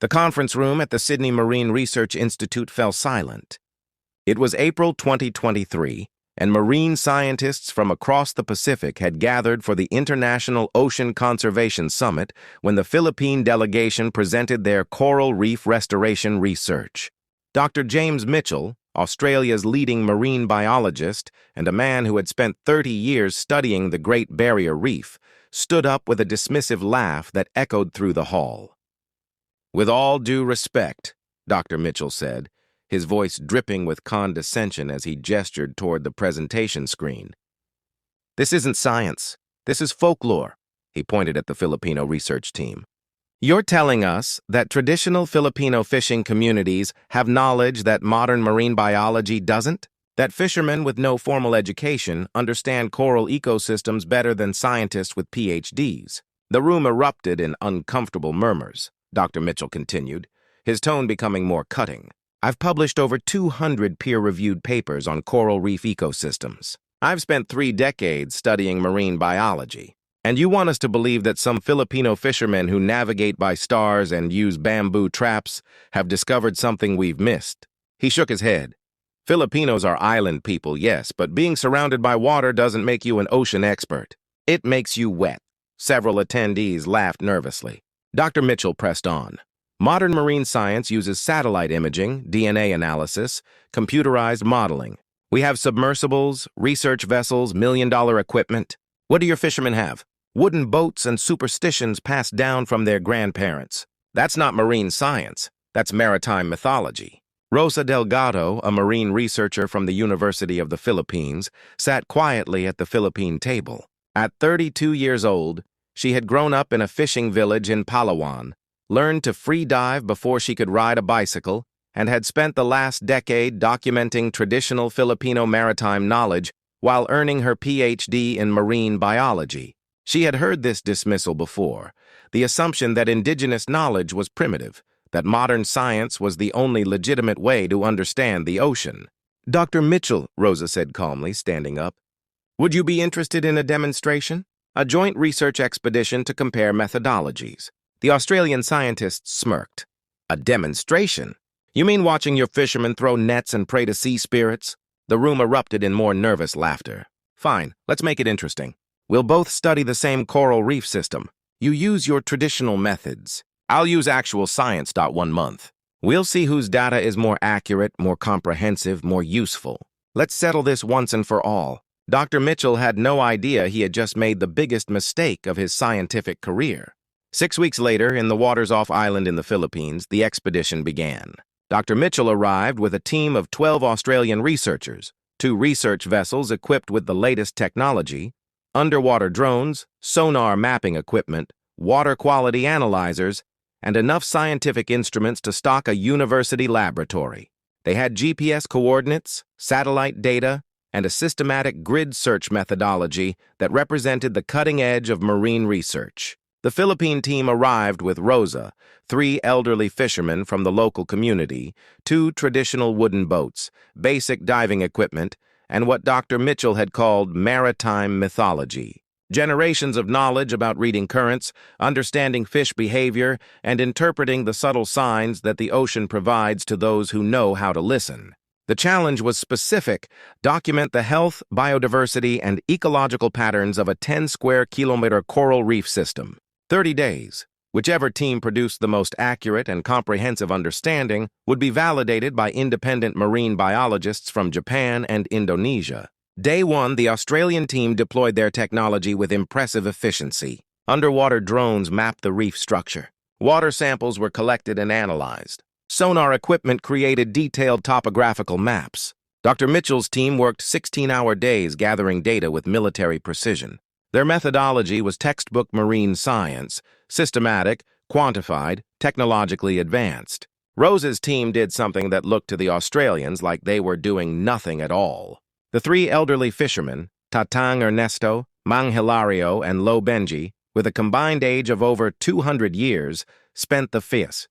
The conference room at the Sydney Marine Research Institute fell silent. It was April 2023, and marine scientists from across the Pacific had gathered for the International Ocean Conservation Summit when the Philippine delegation presented their coral reef restoration research. Dr. James Mitchell, Australia's leading marine biologist and a man who had spent 30 years studying the Great Barrier Reef, stood up with a dismissive laugh that echoed through the hall. "With all due respect," Dr. Mitchell said, his voice dripping with condescension as he gestured toward the presentation screen. "This isn't science. This is folklore," he pointed at the Filipino research team. "You're telling us that traditional Filipino fishing communities have knowledge that modern marine biology doesn't? That fishermen with no formal education understand coral ecosystems better than scientists with PhDs?" The room erupted in uncomfortable murmurs. Dr. Mitchell continued, his tone becoming more cutting. "I've published over 200 peer-reviewed papers on coral reef ecosystems. I've spent 3 decades studying marine biology. And you want us to believe that some Filipino fishermen who navigate by stars and use bamboo traps have discovered something we've missed?" He shook his head. "Filipinos are island people, yes, but being surrounded by water doesn't make you an ocean expert. It makes you wet." Several attendees laughed nervously. Dr. Mitchell pressed on. "Modern marine science uses satellite imaging, DNA analysis, computerized modeling. We have submersibles, research vessels, million-dollar equipment. What do your fishermen have? Wooden boats and superstitions passed down from their grandparents. That's not marine science. That's maritime mythology." Rosa Delgado, a marine researcher from the University of the Philippines, sat quietly at the Philippine table. At 32 years old, she had grown up in a fishing village in Palawan, learned to free dive before she could ride a bicycle, and had spent the last decade documenting traditional Filipino maritime knowledge while earning her PhD in marine biology. She had heard this dismissal before, the assumption that indigenous knowledge was primitive, that modern science was the only legitimate way to understand the ocean. "Dr. Mitchell," Rosa said calmly, standing up, "would you be interested in a demonstration? A joint research expedition to compare methodologies." The Australian scientists smirked. "A demonstration? You mean watching your fishermen throw nets and pray to sea spirits?" The room erupted in more nervous laughter. "Fine, let's make it interesting. We'll both study the same coral reef system. You use your traditional methods. I'll use actual science. 1 month. We'll see whose data is more accurate, more comprehensive, more useful. Let's settle this once and for all." Dr. Mitchell had no idea he had just made the biggest mistake of his scientific career. 6 weeks later, in the waters off island in the Philippines, the expedition began. Dr. Mitchell arrived with a team of 12 Australian researchers, 2 research vessels equipped with the latest technology, underwater drones, sonar mapping equipment, water quality analyzers, and enough scientific instruments to stock a university laboratory. They had GPS coordinates, satellite data, and a systematic grid search methodology that represented the cutting edge of marine research. The Philippine team arrived with Rosa, 3 elderly fishermen from the local community, 2 traditional wooden boats, basic diving equipment, and what Dr. Mitchell had called maritime mythology. Generations of knowledge about reading currents, understanding fish behavior, and interpreting the subtle signs that the ocean provides to those who know how to listen. The challenge was specific: document the health, biodiversity, and ecological patterns of a 10-square-kilometer coral reef system. 30 days. Whichever team produced the most accurate and comprehensive understanding would be validated by independent marine biologists from Japan and Indonesia. Day 1, the Australian team deployed their technology with impressive efficiency. Underwater drones mapped the reef structure. Water samples were collected and analyzed. Sonar equipment created detailed topographical maps. Dr. Mitchell's team worked 16-hour days gathering data with military precision. Their methodology was textbook marine science, systematic, quantified, technologically advanced. Rosa's team did something that looked to the Australians like they were doing nothing at all. The 3 elderly fishermen, Tatang Ernesto, Mang Hilario, and Lo Benji, with a combined age of over 200 years, spent the FIS,